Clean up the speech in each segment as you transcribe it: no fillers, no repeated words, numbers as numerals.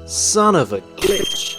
Son of a glitch.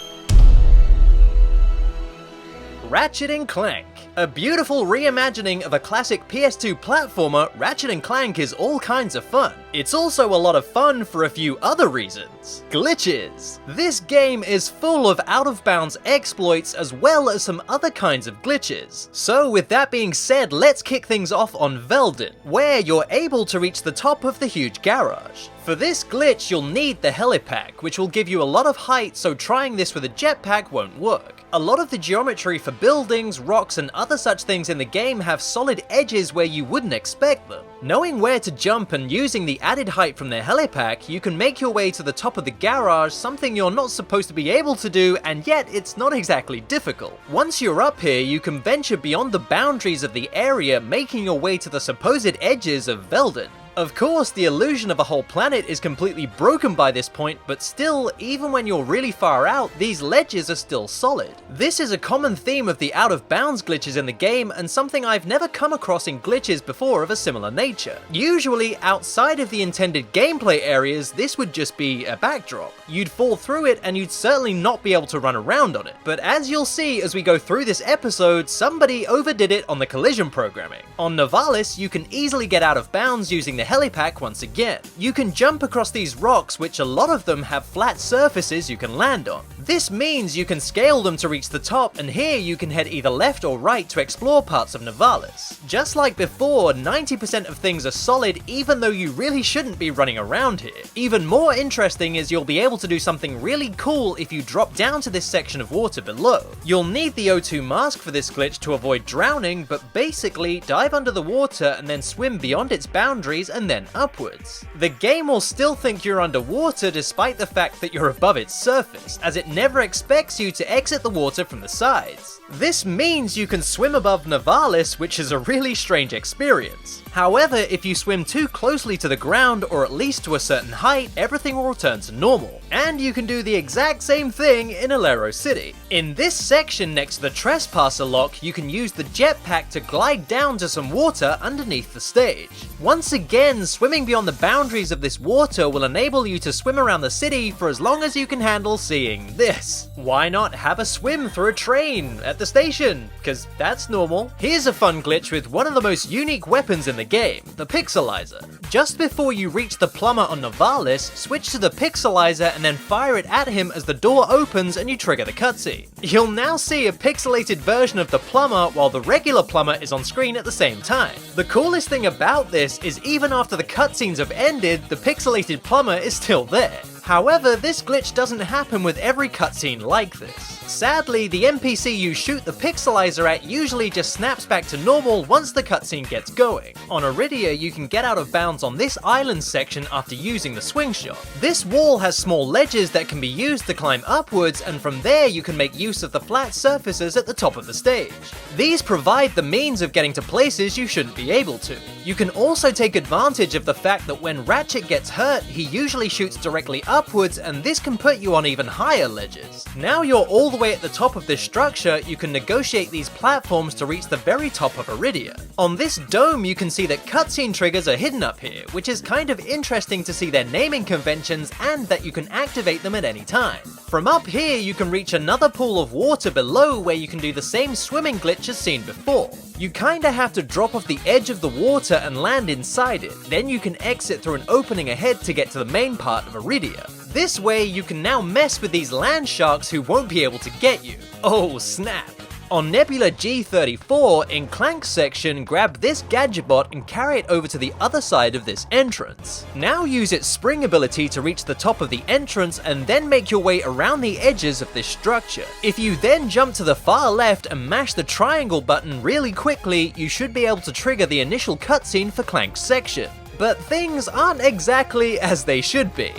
Ratchet & Clank. A beautiful reimagining of a classic PS2 platformer, Ratchet & Clank is all kinds of fun. It's also a lot of fun for a few other reasons. Glitches. This game is full of out-of-bounds exploits as well as some other kinds of glitches. So with that being said, let's kick things off on Veldin, where you're able to reach the top of the huge garage. For this glitch, you'll need the helipack, which will give you a lot of height, so trying this with a jetpack won't work. A lot of the geometry for buildings, rocks, and other such things in the game have solid edges where you wouldn't expect them. Knowing where to jump and using the added height from the helipack, you can make your way to the top of the garage, something you're not supposed to be able to do, and yet it's not exactly difficult. Once you're up here, you can venture beyond the boundaries of the area, making your way to the supposed edges of Veldin. Of course, the illusion of a whole planet is completely broken by this point, but still, even when you're really far out, these ledges are still solid. This is a common theme of the out-of-bounds glitches in the game, and something I've never come across in glitches before of a similar nature. Usually, outside of the intended gameplay areas, this would just be a backdrop. You'd fall through it, and you'd certainly not be able to run around on it. But as you'll see as we go through this episode, somebody overdid it on the collision programming. On Novalis, you can easily get out of bounds using the helipack once again. You can jump across these rocks, which a lot of them have flat surfaces you can land on. This means you can scale them to reach the top, and here you can head either left or right to explore parts of Novalis. Just like before, 90% of things are solid even though you really shouldn't be running around here. Even more interesting is you'll be able to do something really cool if you drop down to this section of water below. You'll need the O2 mask for this glitch to avoid drowning, but basically dive under the water and then swim beyond its boundaries and then upwards. The game will still think you're underwater despite the fact that you're above its surface, as it never expects you to exit the water from the sides. This means you can swim above Novalis, which is a really strange experience. However, if you swim too closely to the ground, or at least to a certain height, everything will return to normal. And you can do the exact same thing in Alero City. In this section next to the Trespasser lock, you can use the jetpack to glide down to some water underneath the stage. Once again, swimming beyond the boundaries of this water will enable you to swim around the city for as long as you can handle seeing this. Why not have a swim through a train at the station? Because that's normal. Here's a fun glitch with one of the most unique weapons in the game, the Pixeliser. Just before you reach the plumber on Novalis, switch to the Pixeliser and then fire it at him as the door opens and you trigger the cutscene. You'll now see a pixelated version of the plumber while the regular plumber is on screen at the same time. The coolest thing about this is even after the cutscenes have ended, the pixelated plumber is still there. However, this glitch doesn't happen with every cutscene like this. Sadly, the NPC you shoot the Pixeliser at usually just snaps back to normal once the cutscene gets going. On Aridia, you can get out of bounds on this island section after using the swing shot. This wall has small ledges that can be used to climb upwards, and from there you can make use of the flat surfaces at the top of the stage. These provide the means of getting to places you shouldn't be able to. You can also take advantage of the fact that when Ratchet gets hurt, he usually shoots directly upwards, and this can put you on even higher ledges. Now you're all the way at the top of this structure, you can negotiate these platforms to reach the very top of Aridia. On this dome, you can see that cutscene triggers are hidden up here, which is kind of interesting to see their naming conventions and that you can activate them at any time. From up here, you can reach another pool of water below where you can do the same swimming glitch as seen before. You kinda have to drop off the edge of the water and land inside it, then you can exit through an opening ahead to get to the main part of Aridia. This way, you can now mess with these land sharks who won't be able to get you. Oh snap! On Nebula G34, in Clank's section, grab this Gadgetbot and carry it over to the other side of this entrance. Now use its spring ability to reach the top of the entrance and then make your way around the edges of this structure. If you then jump to the far left and mash the triangle button really quickly, you should be able to trigger the initial cutscene for Clank's section. But things aren't exactly as they should be.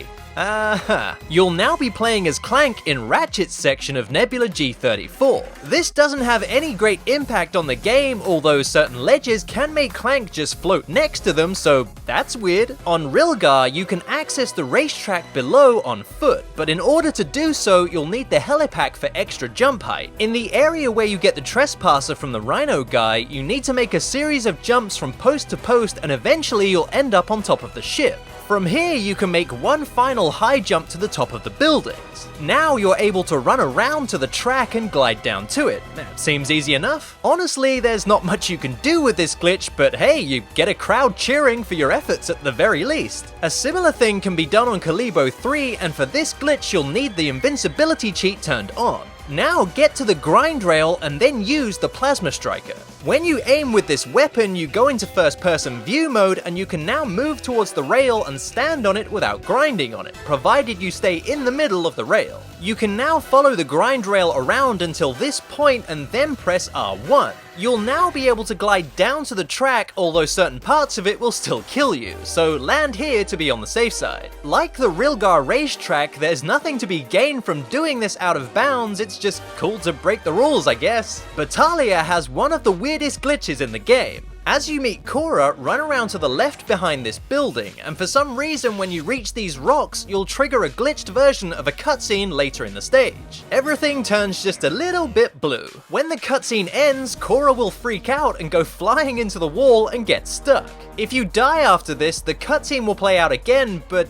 You'll now be playing as Clank in Ratchet's section of Nebula G34. This doesn't have any great impact on the game, although certain ledges can make Clank just float next to them, so that's weird. On Rilgar, you can access the racetrack below on foot, but in order to do so, you'll need the helipack for extra jump height. In the area where you get the Trespasser from the Rhino guy, you need to make a series of jumps from post to post, and eventually you'll end up on top of the ship. From here, you can make one final high jump to the top of the buildings. Now you're able to run around to the track and glide down to it. That seems easy enough. Honestly, there's not much you can do with this glitch, but hey, you get a crowd cheering for your efforts at the very least. A similar thing can be done on Kalebo 3, and for this glitch you'll need the invincibility cheat turned on. Now get to the grind rail and then use the plasma striker. When you aim with this weapon, you go into first person view mode and you can now move towards the rail and stand on it without grinding on it, provided you stay in the middle of the rail. You can now follow the grind rail around until this point and then press R1. You'll now be able to glide down to the track, although certain parts of it will still kill you, so land here to be on the safe side. Like the Rilgar racetrack, there's nothing to be gained from doing this out of bounds, it's just cool to break the rules, I guess. Batalia has one of the weirdest glitches in the game. As you meet Cora, run around to the left behind this building, and for some reason when you reach these rocks, you'll trigger a glitched version of a cutscene later in the stage. Everything turns just a little bit blue. When the cutscene ends, Cora will freak out and go flying into the wall and get stuck. If you die after this, the cutscene will play out again, but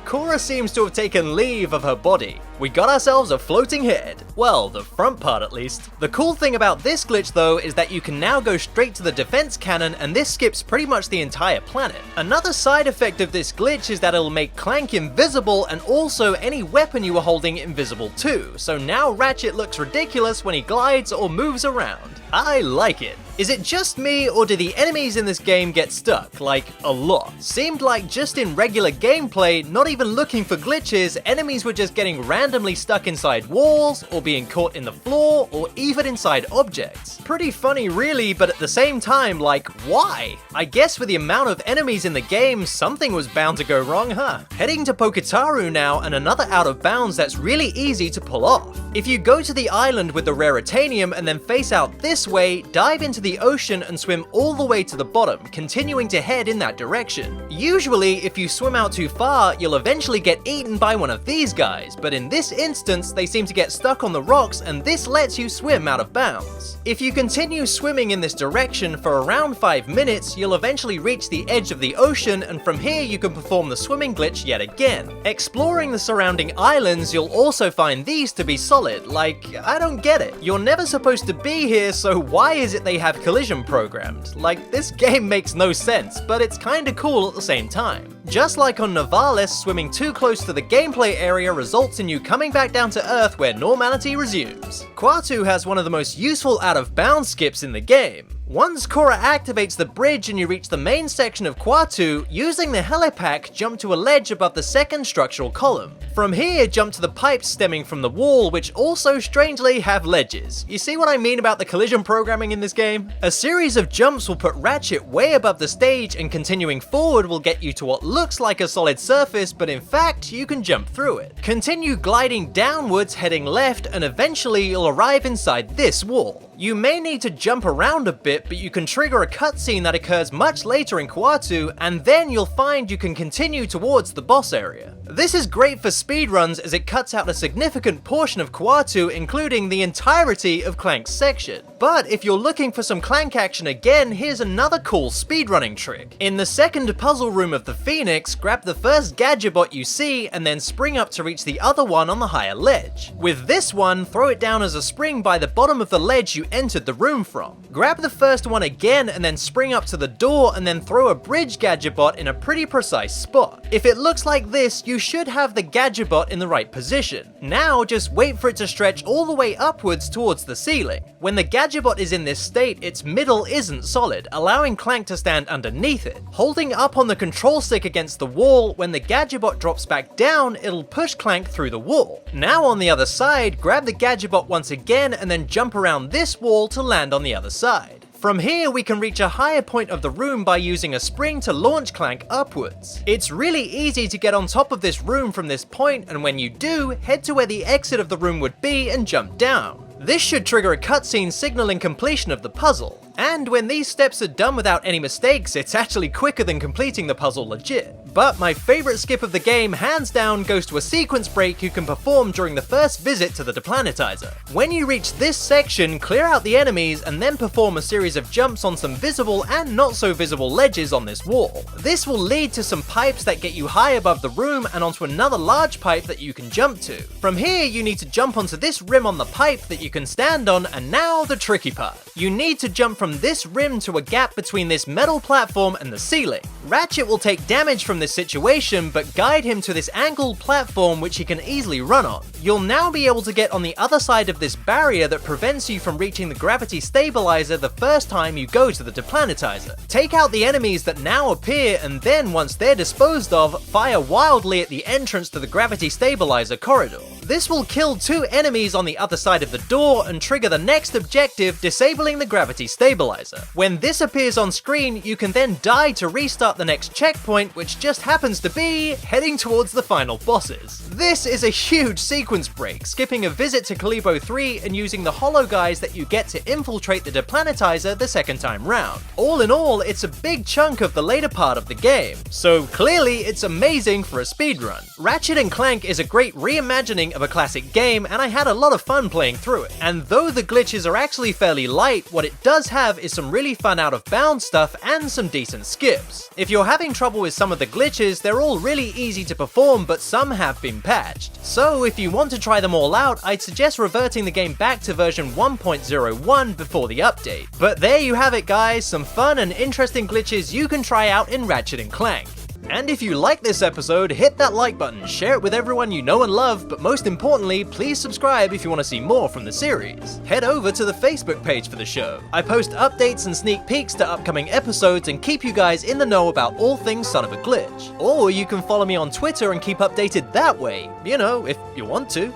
Cora seems to have taken leave of her body. We got ourselves a floating head. Well, the front part at least. The cool thing about this glitch though is that you can now go straight to the defense cannon, and this skips pretty much the entire planet. Another side effect of this glitch is that it'll make Clank invisible and also any weapon you were holding invisible too, so now Ratchet looks ridiculous when he glides or moves around. I like it. Is it just me, or do the enemies in this game get stuck? Like, a lot. Seemed like just in regular gameplay, not even looking for glitches, enemies were just getting randomly stuck inside walls, or being caught in the floor, or even inside objects. Pretty funny really, but at the same time, like, why? I guess with the amount of enemies in the game, something was bound to go wrong, huh? Heading to Pokitaru now, and another out of bounds that's really easy to pull off. If you go to the island with the raritanium and then face out this way, dive into the ocean and swim all the way to the bottom, continuing to head in that direction. Usually, if you swim out too far, you'll eventually get eaten by one of these guys, but in this instance, they seem to get stuck on the rocks and this lets you swim out of bounds. If you continue swimming in this direction for around 5 minutes, you'll eventually reach the edge of the ocean, and from here you can perform the swimming glitch yet again. Exploring the surrounding islands, you'll also find these to be solid. Like, I don't get it. You're never supposed to be here, so why is it they have collision programmed? Like, this game makes no sense, but it's kinda cool at the same time. Just like on Novalis, swimming too close to the gameplay area results in you coming back down to Earth where normality resumes. Quartz has one of the most useful out of bounds skips in the game. Once Cora activates the bridge and you reach the main section of Quartz, using the helipack, jump to a ledge above the second structural column. From here, jump to the pipes stemming from the wall, which also strangely have ledges. You see what I mean about the collision programming in this game? A series of jumps will put Ratchet way above the stage, and continuing forward will get you to what looks like a solid surface, but in fact, you can jump through it. Continue gliding downwards, heading left, and eventually you'll arrive inside this wall. You may need to jump around a bit, but you can trigger a cutscene that occurs much later in Quartz, and then you'll find you can continue towards the boss area. This is great for speedruns as it cuts out a significant portion of Quartz, including the entirety of Clank's section. But if you're looking for some Clank action again, here's another cool speedrunning trick. In the second puzzle room of the Phoenix, grab the first Gadgetbot you see and then spring up to reach the other one on the higher ledge. With this one, throw it down as a spring by the bottom of the ledge you entered the room from. Grab the first one again and then spring up to the door and then throw a bridge Gadgetbot in a pretty precise spot. If it looks like this, you should have the Gadgetbot in the right position. Now just wait for it to stretch all the way upwards towards the ceiling. When the Gadgetbot is in this state, its middle isn't solid, allowing Clank to stand underneath it. Holding up on the control stick against the wall, when the Gadgetbot drops back down, it'll push Clank through the wall. Now on the other side, grab the Gadgetbot once again and then jump around this wall to land on the other side. From here, we can reach a higher point of the room by using a spring to launch Clank upwards. It's really easy to get on top of this room from this point, and when you do, head to where the exit of the room would be and jump down. This should trigger a cutscene signaling completion of the puzzle. And when these steps are done without any mistakes, it's actually quicker than completing the puzzle legit. But my favorite skip of the game, hands down, goes to a sequence break you can perform during the first visit to the Deplanitizer. When you reach this section, clear out the enemies and then perform a series of jumps on some visible and not so visible ledges on this wall. This will lead to some pipes that get you high above the room and onto another large pipe that you can jump to. From here, you need to jump onto this rim on the pipe that you can stand on, and now the tricky part. You need to jump from this rim to a gap between this metal platform and the ceiling. Ratchet will take damage from this situation, but guide him to this angled platform which he can easily run on. You'll now be able to get on the other side of this barrier that prevents you from reaching the gravity stabilizer the first time you go to the Deplanitizer. Take out the enemies that now appear, and then once they're disposed of, fire wildly at the entrance to the gravity stabilizer corridor. This will kill 2 enemies on the other side of the door and trigger the next objective, disabling the gravity stabilizer. When this appears on screen, you can then die to restart the next checkpoint, which just happens to be heading towards the final bosses. This is a huge sequence break, skipping a visit to Kalebo 3 and using the hollow guys that you get to infiltrate the Deplanitizer the second time round. All in all, it's a big chunk of the later part of the game, so clearly it's amazing for a speedrun. Ratchet & Clank is a great reimagining of a classic game, and I had a lot of fun playing through it. And though the glitches are actually fairly light, what it does have is some really fun out of bounds stuff and some decent skips. If you're having trouble with some of the glitches, they're all really easy to perform, but some have been patched. So if you want to try them all out, I'd suggest reverting the game back to version 1.01 before the update. But there you have it guys, some fun and interesting glitches you can try out in Ratchet & Clank. And if you like this episode, hit that like button, share it with everyone you know and love, but most importantly, please subscribe if you want to see more from the series. Head over to the Facebook page for the show. I post updates and sneak peeks to upcoming episodes and keep you guys in the know about all things Son of a Glitch. Or you can follow me on Twitter and keep updated that way, you know, if you want to.